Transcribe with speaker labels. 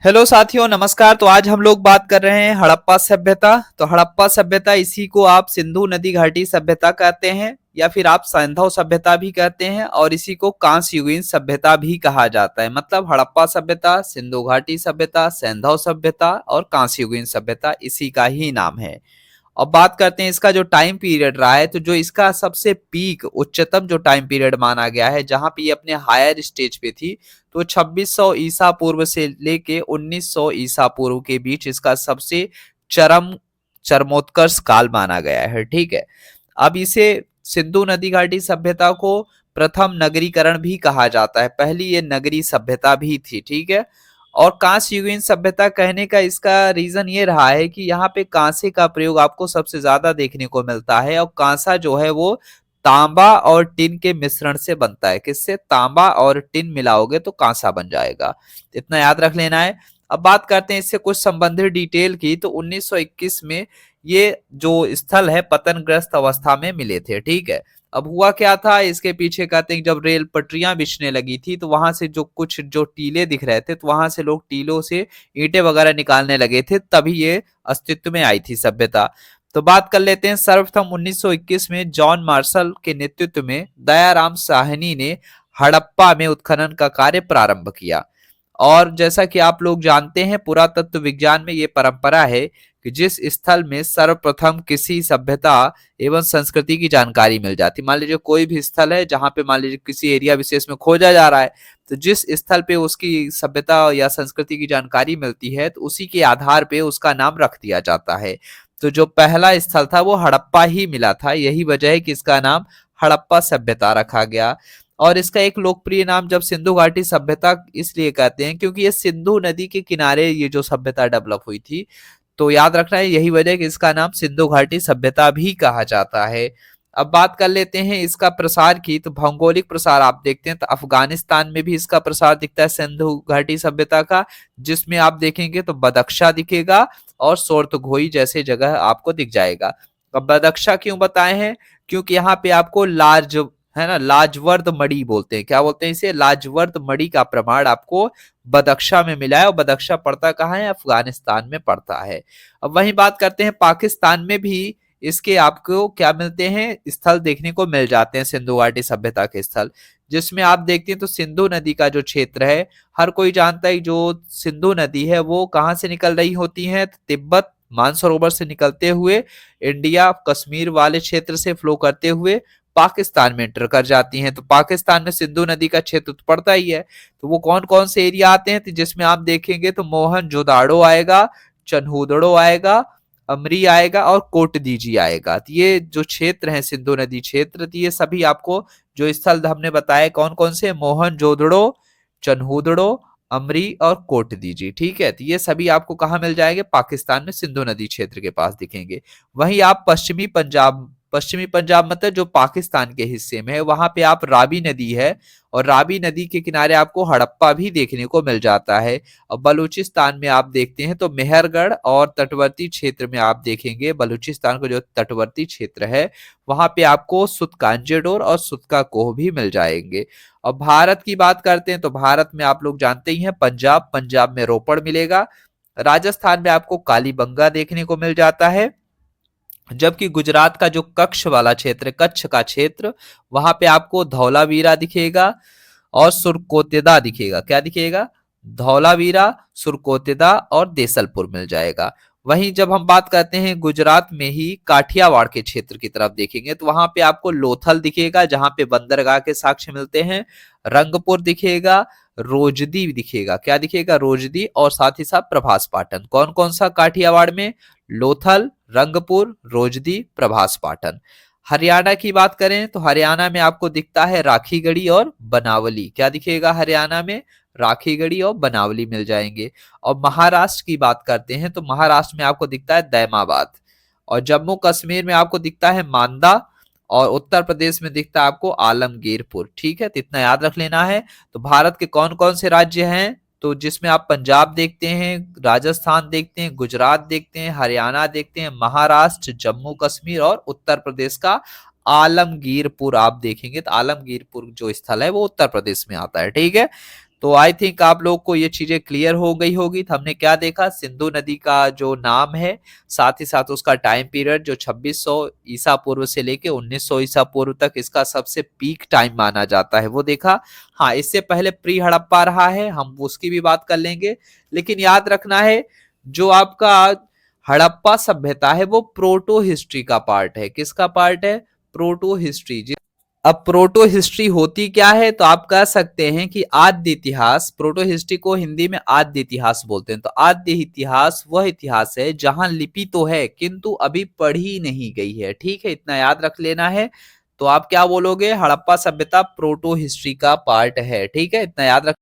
Speaker 1: Hello साथियों, नमस्कार। तो आज हम लोग बात कर रहे हैं हड़प्पा सभ्यता। तो हड़प्पा सभ्यता, इसी को आप सिंधु नदी घाटी सभ्यता कहते हैं या फिर आप सैंधव सभ्यता भी कहते हैं, और इसी को कांस्य युगीन सभ्यता भी कहा जाता है। मतलब हड़प्पा सभ्यता, सिंधु घाटी सभ्यता, सैंधव सभ्यता और कांस्य युगीन सभ्यता इसी का ही नाम है। अब बात करते हैं इसका जो टाइम पीरियड रहा है, तो जो इसका सबसे पीक उच्चतम जो टाइम पीरियड माना गया है, जहां पे ये अपने हायर स्टेज पे थी, तो 2600 ईसा पूर्व से लेके 1900 ईसा पूर्व के बीच इसका सबसे चरम चरमोत्कर्ष काल माना गया है। ठीक है। अब इसे सिंधु नदी घाटी सभ्यता को प्रथम नगरीकरण भी कहा जाता है। पहली ये नगरी सभ्यता भी थी। ठीक है। और कांस्य युगीन सभ्यता कहने का इसका रीजन ये रहा है कि यहाँ पे कांसे का प्रयोग आपको सबसे ज्यादा देखने को मिलता है, और कांसा जो है वो तांबा और टिन के मिश्रण से बनता है। किससे? तांबा और टिन मिलाओगे तो कांसा बन जाएगा। इतना याद रख लेना है। अब बात करते हैं इससे कुछ संबंधित डिटेल की। तो 1921 में ये जो स्थल है पतनग्रस्त अवस्था में मिले थे। ठीक है। अब हुआ क्या था इसके पीछे, कहते हैं जब रेल पटरियां बिछने लगी थी, तो वहां से जो कुछ जो टीले दिख रहे थे, तो वहां से लोग टीलों से ईंटें वगैरह निकालने लगे थे, तभी ये अस्तित्व में आई थी सभ्यता। तो बात कर लेते हैं। सर्वप्रथम 1921 में जॉन मार्शल के नेतृत्व में दयाराम साहनी ने हड़प्पा में उत्खनन का कार्य प्रारंभ किया। और जैसा कि आप लोग जानते हैं, पुरातत्व विज्ञान में ये परंपरा है कि जिस स्थल में सर्वप्रथम किसी सभ्यता एवं संस्कृति की जानकारी मिल जाती, मान लीजिए कोई भी स्थल है जहां पे मान लीजिए किसी एरिया विशेष में खोजा जा रहा है, तो जिस स्थल पे उसकी सभ्यता या संस्कृति की जानकारी मिलती है, तो उसी के आधार पे उसका नाम रख दिया जाता है। तो जो पहला स्थल था वो हड़प्पा ही मिला था। यही वजह है कि इसका नाम हड़प्पा सभ्यता रखा गया। और इसका एक लोकप्रिय नाम जब सिंधु घाटी सभ्यता इसलिए कहते हैं क्योंकि ये सिंधु नदी के किनारे ये जो सभ्यता डेवलप हुई थी। तो याद रखना है, यही वजह है कि इसका नाम सिंधु घाटी सभ्यता भी कहा जाता है। अब बात कर लेते हैं इसका प्रसार की। तो भौगोलिक प्रसार आप देखते हैं तो अफगानिस्तान में भी इसका प्रसार दिखता है सिंधु घाटी सभ्यता का, जिसमें आप देखेंगे तो बदख्शा दिखेगा और सोर्तघोई जैसे जगह आपको दिख जाएगा। अब बदख्शा क्यों बताए हैं? क्योंकि यहाँ पे आपको लार्ज है ना, लाजवर्द मणि बोलते हैं। क्या बोलते हैं इसे? लाजवर्द मणि का प्रमाण आपको बदख्शा में मिला है, और बदख्शा पड़ता कहाँ है? अफगानिस्तान में पड़ता है। अब वही बात करते हैं, पाकिस्तान में भी इसके आपको क्या मिलते हैं? स्थल देखने को मिल जाते हैं, सिंधु घाटी सभ्यता के स्थल, जिसमें आप देखते हैं तो सिंधु नदी का जो क्षेत्र है, हर कोई जानता है जो सिंधु नदी है वो कहाँ से निकल रही होती है? तिब्बत मानसरोवर से निकलते हुए इंडिया कश्मीर वाले क्षेत्र से फ्लो करते हुए पाकिस्तान में एंटर कर जाती हैं। तो पाकिस्तान में सिंधु नदी का क्षेत्र तो पड़ता ही है। तो वो कौन कौन से एरिया आते हैं? तो जिसमें आप देखेंगे तो मोहनजोदाड़ो आएगा, चन्हूदड़ो आएगा, अमरी आएगा और कोटदीजी आएगा। तो ये जो क्षेत्र है सिंधु नदी क्षेत्र, तो ये सभी आपको जो स्थल हमने बताए कौन कौन से? मोहनजोदड़ो, चन्हूदड़ो, अमरी और कोटदीजी। ठीक है। तो ये सभी आपको कहाँ मिल जाएंगे? पाकिस्तान में सिंधु नदी क्षेत्र के पास दिखेंगे। वहीं आप पश्चिमी पंजाब मतलब जो पाकिस्तान के हिस्से में है, वहां पे आप रावी नदी है, और रावी नदी के किनारे आपको हड़प्पा भी देखने को मिल जाता है। और बलूचिस्तान में आप देखते हैं तो मेहरगढ़, और तटवर्ती क्षेत्र में आप देखेंगे बलूचिस्तान का जो तटवर्ती क्षेत्र है वहां पे आपको सुतकांजेडोर और सुतका कोह भी मिल जाएंगे। और भारत की बात करते हैं तो भारत में आप लोग जानते ही हैं, पंजाब में रोपड़ मिलेगा, राजस्थान में आपको कालीबंगा देखने को मिल जाता है, जबकि गुजरात का जो कच्छ वाला क्षेत्र, कच्छ का क्षेत्र, वहां पे आपको धौलावीरा दिखेगा और सुरकोतेदा दिखेगा। क्या दिखेगा? धौलावीरा, सुरकोतेदा और देसलपुर मिल जाएगा। वहीं जब हम बात करते हैं गुजरात में ही काठियावाड़ के क्षेत्र की तरफ देखेंगे, तो वहां पे आपको लोथल दिखेगा जहां पे बंदरगाह के साक्ष्य मिलते हैं, रंगपुर दिखेगा, रोजदी दिखेगा। क्या दिखेगा? रोजदी, और साथ ही साथ प्रभास पाटन। कौन कौन सा काठियावाड़ में? लोथल, रंगपुर, रोजदी, प्रभास पाटन। हरियाणा की बात करें तो हरियाणा में आपको दिखता है राखीगढ़ी और बनावली। क्या दिखेगा हरियाणा में? राखीगढ़ी और बनावली मिल जाएंगे। और महाराष्ट्र की बात करते हैं तो महाराष्ट्र में आपको दिखता है दैमाबाद, और जम्मू कश्मीर में आपको दिखता है मांदा, और उत्तर प्रदेश में दिखता है आपको आलमगीरपुर। ठीक है। तो इतना याद रख लेना है। तो भारत के कौन कौन से राज्य हैं? तो जिसमें आप पंजाब देखते हैं, राजस्थान देखते हैं, गुजरात देखते हैं, हरियाणा देखते हैं, महाराष्ट्र, जम्मू कश्मीर और उत्तर प्रदेश का आलमगीरपुर आप देखेंगे। तो आलमगीरपुर जो स्थल है वो उत्तर प्रदेश में आता है। ठीक है। तो आई थिंक आप लोग को ये चीजें क्लियर हो गई होगी। तो हमने क्या देखा, सिंधु नदी का जो नाम है, साथ ही साथ उसका टाइम पीरियड जो 2600 ईसा पूर्व से लेके 1900 ईसा पूर्व तक इसका सबसे पीक टाइम माना जाता है, वो देखा। हाँ, इससे पहले प्री हड़प्पा रहा है, हम उसकी भी बात कर लेंगे। लेकिन याद रखना है, जो आपका हड़प्पा सभ्यता है वो प्रोटो हिस्ट्री का पार्ट है। किसका पार्ट है? Proto history. अब प्रोटो हिस्ट्री होती क्या है? तो आप कह सकते हैं कि आद्य इतिहास, प्रोटो हिस्ट्री को हिंदी में आद्य इतिहास बोलते हैं। तो आद्य इतिहास वह इतिहास है जहां लिपि तो है किंतु अभी पढ़ी नहीं गई है। ठीक है, इतना याद रख लेना है। तो आप क्या बोलोगे? हड़प्पा सभ्यता प्रोटो हिस्ट्री का पार्ट है। ठीक है, इतना याद रख